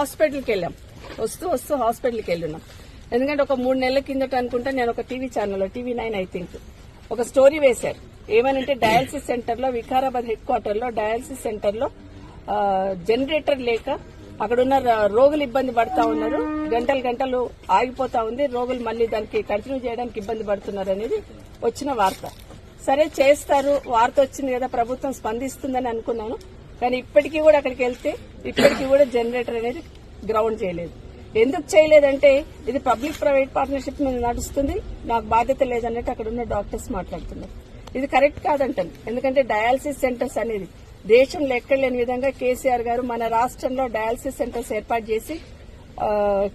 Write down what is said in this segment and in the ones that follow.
హాస్పిటల్కి వెళ్ళాం. వస్తూ హాస్పిటల్కి వెళ్ళున్నాం. ఎందుకంటే ఒక 3 నెలల కిందట అనుకుంటా నేను ఒక టీవీ ఛానల్లో TV9 ఐ థింక్ ఒక స్టోరీ వేశారు. ఏమనంటే డయాలసిస్ సెంటర్ లో వికారాబాద్ హెడ్ క్వార్టర్ లో డయాలసిస్ సెంటర్ లో జనరేటర్ లేక అక్కడున్న రోగులు ఇబ్బంది పడతా ఉన్నారు. గంటలు ఆగిపోతా ఉంది. రోగులు మళ్లీ దానికి కంటిన్యూ చేయడానికి ఇబ్బంది పడుతున్నారు అనేది వచ్చిన వార్త. సరే చేస్తారు, వార్త వచ్చింది కదా, ప్రభుత్వం స్పందిస్తుందని అనుకున్నాను. కానీ ఇప్పటికీ కూడా అక్కడికి వెళ్తే ఇప్పటికీ కూడా జనరేటర్ అనేది గ్రౌండ్ చేయలేదు. ఎందుకు చేయలేదంటే ఇది పబ్లిక్ ప్రైవేట్ పార్ట్నర్షిప్ మీద నడుస్తుంది, నాకు బాధ్యత లేదన్నట్టు అక్కడ ఉన్న డాక్టర్స్ మాట్లాడుతున్నారు. ఇది కరెక్ట్ కాదంటాను. ఎందుకంటే డయాలసిస్ సెంటర్స్ అనేది దేశంలో ఎక్కడ లేని విధంగా కేసీఆర్ గారు మన రాష్ట్రంలో డయాలసిస్ సెంటర్స్ ఏర్పాటు చేసి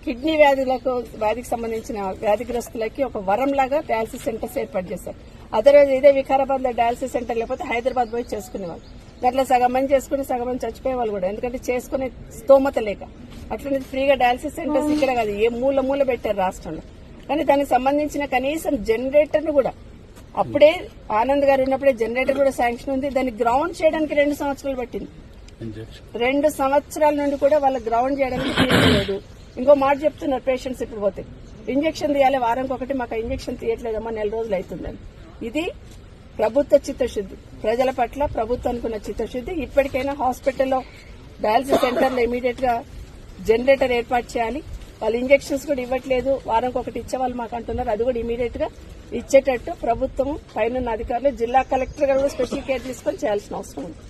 కిడ్నీ వ్యాధికి సంబంధించిన వ్యాధిగ్రస్తులకి ఒక వరంలాగా డయాలసిస్ సెంటర్స్ ఏర్పాటు చేశారు. అదర్వైజ్ ఇదే వికారాబాద్ లో డయాలసిస్ సెంటర్ లేకపోతే హైదరాబాద్ పోయి చేసుకునేవాళ్ళు. అట్లా సగం మంది చేసుకుని సగం మంది చచ్చిపోయే వాళ్ళు కూడా, ఎందుకంటే చేసుకునే స్తోమత లేక. అట్లనే ఫ్రీగా డయాలసిస్ సెంటర్స్ ఇక్కడ కాదు, ఏ మూల పెట్టారు రాష్ట్రంలో. కానీ దానికి సంబంధించిన కనీసం జనరేటర్ ను కూడా అప్పుడే ఆనంద్ గారు ఉన్నప్పుడే జనరేటర్ కూడా శాంక్షన్ ఉంది. దాన్ని గ్రౌండ్ చేయడానికి 2 సంవత్సరాలు పట్టింది. 2 సంవత్సరాల నుండి కూడా వాళ్ళ గ్రౌండ్ చేయడానికి తీయలేదు. ఇంకో మాట చెప్తున్నారు పేషెంట్స్ ఇప్పుడు పోతే ఇంజక్షన్ తీయాలి వారానికి ఒకటి, మాకు ఇంజక్షన్ తీయట్లేదమ్మా 4 రోజులు అవుతుందని. ఇది ప్రభుత్వ చిత్తశుద్ది, ప్రజల పట్ల ప్రభుత్వానికి ఉన్న చిత్తశుద్ది. ఇప్పటికైనా హాస్పిటల్లో డయాలసిస్ సెంటర్లో ఇమీడియట్ గా జనరేటర్ ఏర్పాటు చేయాలి. వాళ్ళు ఇంజక్షన్స్ కూడా ఇవ్వట్లేదు, వారానికి ఒకటి ఇచ్చేవాళ్ళు మాకు అంటున్నారు. అది కూడా ఇమీడియట్ గా ఇచ్చేటట్టు ప్రభుత్వం పైన అధికారులు జిల్లా కలెక్టర్ గారు కూడా స్పెషల్ కేర్ తీసుకొని చేయాల్సిన అవసరం ఉంది.